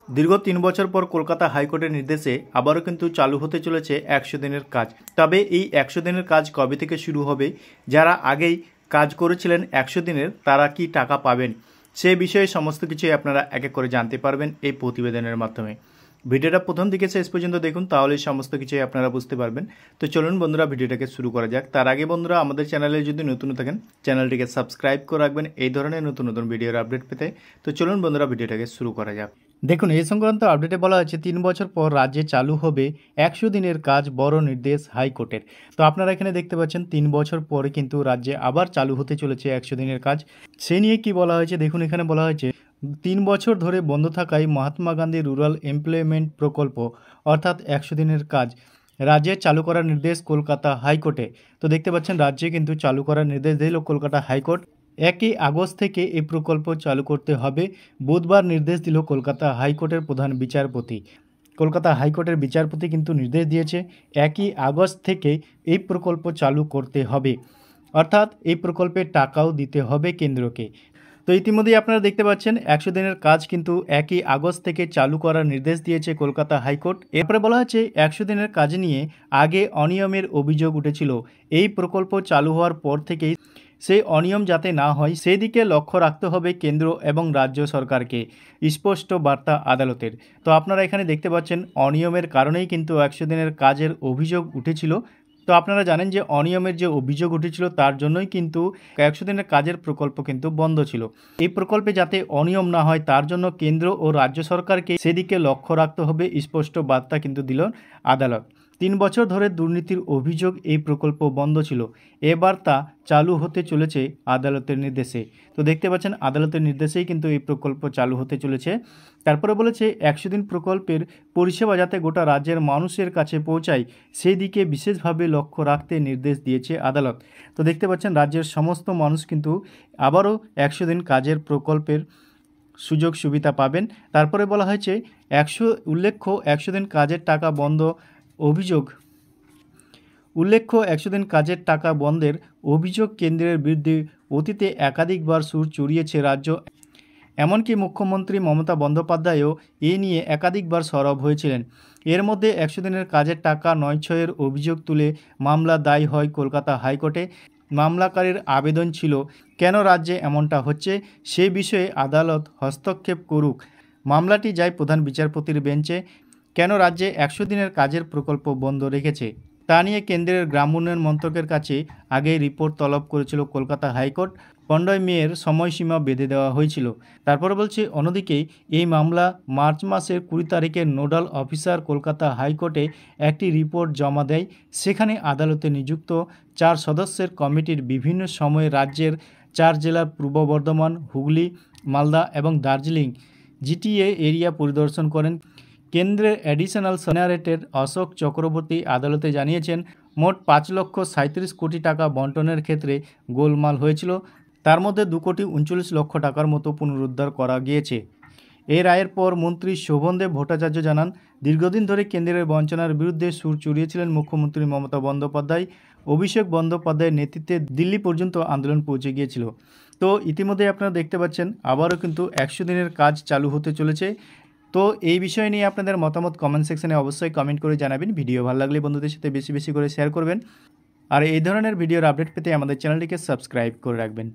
দীর্ঘ ৩ বছর পর কলকাতা হাইকোর্টের নির্দেশে আবারও কিন্তু চালু হতে চলেছে ১০০ দিনের কাজ। তবে এই ১০০ দিনের কাজ কবে থেকে শুরু হবে, যারা আগেই কাজ করেছিলেন ১০০ দিনের তারা কি টাকা পাবেন, সে বিষয়ে সমস্ত কিছুই আপনারা এক এক করে জানতে পারবেন এই প্রতিবেদনের মাধ্যমে। ভিডিওটা প্রথম দিকে শেষ পর্যন্ত দেখুন, তাহলে সমস্ত কিছুই আপনারা বুঝতে পারবেন। তো চলুন বন্ধুরা, ভিডিওটাকে শুরু করা যাক। তার আগে বন্ধুরা, আমাদের চ্যানেলে যদি নতুন থাকেন চ্যানেলটিকে সাবস্ক্রাইব করে রাখবেন এই ধরনের নতুন নতুন ভিডিওর আপডেট পেতে। তো চলুন বন্ধুরা, ভিডিওটাকে শুরু করা যাক। দেখুন, এই সংক্রান্ত আপডেটে বলা হয়েছে ৩ বছর পর রাজ্যে চালু হবে ১০০ দিনের কাজ, বড় নির্দেশ হাইকোর্টের। তো আপনারা এখানে দেখতে পাচ্ছেন ৩ বছর পরে কিন্তু রাজ্যে আবার চালু হতে চলেছে ১০০ দিনের কাজ। সে নিয়ে কি বলা হয়েছে দেখুন, এখানে বলা হয়েছে ৩ বছর ধরে বন্ধ থাকায় মহাত্মা গান্ধী রুরাল এমপ্লয়মেন্ট প্রকল্প অর্থাৎ ১০০ দিনের কাজ রাজ্যে চালু করার নির্দেশ কলকাতা হাইকোর্টে। তো দেখতে পাচ্ছেন রাজ্যে কিন্তু চালু করার নির্দেশ দিল কলকাতা হাইকোর্ট। ১ আগস্ট থেকে এই প্রকল্প চালু করতে হবে, বুধবার নির্দেশ দিল কলকাতা হাইকোর্টের প্রধান বিচারপতি। কলকাতা হাইকোর্টের বিচারপতি কিন্তু নির্দেশ দিয়েছে ১ আগস্ট থেকে এই প্রকল্প চালু করতে হবে, অর্থাৎ এই প্রকল্পের টাকাও দিতে হবে কেন্দ্রকে। তো ইতিমধ্যেই আপনারা দেখতে পাচ্ছেন ১০০ দিনের কাজ কিন্তু ১ আগস্ট থেকে চালু করার নির্দেশ দিয়েছে কলকাতা হাইকোর্ট। এরপরে বলা হচ্ছে ১০০ দিনের কাজ নিয়ে আগে অনিয়মের অভিযোগ উঠেছিল। এই প্রকল্প চালু হওয়ার পর থেকেই সেই অনিয়ম যাতে না হয় সেই দিকে লক্ষ্য রাখতে হবে কেন্দ্র এবং রাজ্য সরকারকে, স্পষ্ট বার্তা আদালতের। তো আপনারা এখানে দেখতে পাচ্ছেন অনিয়মের কারণেই কিন্তু ১০০ দিনের কাজের অভিযোগ উঠেছিল। তো আপনারা জানেন যে অনিয়মের যে অভিযোগ উঠেছিল তার জন্যই কিন্তু ১০০ দিনের কাজের প্রকল্প কিন্তু বন্ধ ছিল। এই প্রকল্পে যাতে অনিয়ম না হয় তার জন্য কেন্দ্র ও রাজ্য সরকারকে সেদিকে লক্ষ্য রাখতে হবে, স্পষ্ট বার্তা কিন্তু দিল আদালত। ৩ বছর ধরে দুর্নীতির অভিযোগ এই প্রকল্প বন্ধ ছিল, এবার তা চালু হতে চলেছে আদালতের নির্দেশে। তো দেখতে পাচ্ছেন আদালতের নির্দেশেই কিন্তু এই প্রকল্প চালু হতে চলেছে। তারপরে বলেছে ১০০ দিন প্রকল্পের পরিষেবা যাতে গোটা রাজ্যের মানুষের কাছে পৌঁছায় সেই দিকে বিশেষভাবে লক্ষ্য রাখতে নির্দেশ দিয়েছে আদালত। তো দেখতে পাচ্ছেন রাজ্যের সমস্ত মানুষ কিন্তু আবারও ১০০ দিন কাজের প্রকল্পের সুযোগ সুবিধা পাবেন। তারপরে বলা হয়েছে উল্লেখ্য ১০০ দিন কাজের টাকা বন্ধ অভিযোগ ১০০ দিন কাজের টাকা বন্ধের অভিযোগ কেন্দ্রের বিরুদ্ধে অতীতে একাধিকবার সুর চড়িয়েছে রাজ্য। এমনকি মুখ্যমন্ত্রী মমতা বন্দ্যোপাধ্যায়ও এ নিয়ে একাধিকবার সরব হয়েছিলেন। এর মধ্যে ১০০ দিনের কাজের টাকা নয়ছয়ের অভিযোগ তুলে মামলা দায় হয় কলকাতা হাইকোর্টে। মামলাকারীর আবেদন ছিল কেন রাজ্যে এমনটা হচ্ছে সে বিষয়ে আদালত হস্তক্ষেপ করুক। মামলাটি যায় প্রধান বিচারপতির বেঞ্চে। কেন রাজ্যে ১০০ দিনের কাজের প্রকল্প বন্ধ রেখেছে তা নিয়ে কেন্দ্রের গ্রাম উন্নয়ন মন্ত্রকের কাছে আগেই রিপোর্ট তলব করেছিল কলকাতা হাইকোর্ট। ১৫ মের সময়সীমা বেঁধে দেওয়া হয়েছিল। তারপরে বলছে অন্যদিকে এই মামলা মার্চ মাসের ২০ তারিখে নোডাল অফিসার কলকাতা হাইকোর্টে একটি রিপোর্ট জমা দেয়। সেখানে আদালতে নিযুক্ত ৪ সদস্যের কমিটির বিভিন্ন সময়ে রাজ্যের ৪ জেলার পূর্ব বর্ধমান, হুগলি, মালদা এবং দার্জিলিং জিটিএ এরিয়া পরিদর্শন করেন। কেন্দ্রের অ্যাডিশনাল সেনারেটের অশোক চক্রবর্তী আদালতে জানিয়েছেন মোট ৫,৩৭ কোটি টাকা বন্টনের ক্ষেত্রে গোলমাল হয়েছিল, তার মধ্যে ২,৩৯ লক্ষ টাকার মতো পুনরুদ্ধার করা গিয়েছে। এই রায়ের পর মন্ত্রী শোভনদেব ভট্টাচার্য জানান, দীর্ঘদিন ধরে কেন্দ্রের বঞ্চনার বিরুদ্ধে সুর চড়িয়েছিলেন মুখ্যমন্ত্রী মমতা বন্দ্যোপাধ্যায়। অভিষেক বন্দ্যোপাধ্যায়ের নেতৃত্বে দিল্লি পর্যন্ত আন্দোলন পৌঁছে গিয়েছিল। তো ইতিমধ্যে আপনারা দেখতে পাচ্ছেন আবারও কিন্তু ১০০ দিনের কাজ চালু হতে চলেছে। তো এই বিষয় নিয়ে আপনাদের মতামত কমেন্ট সেকশনে অবশ্যই কমেন্ট করে জানাবেন। ভিডিও ভালো লাগলে বন্ধুদের সাথে বেশি বেশি করে শেয়ার করবেন। আর এই ধরনের ভিডিওর আপডেট পেতে আমাদের চ্যানেলটিকে সাবস্ক্রাইব করে রাখবেন।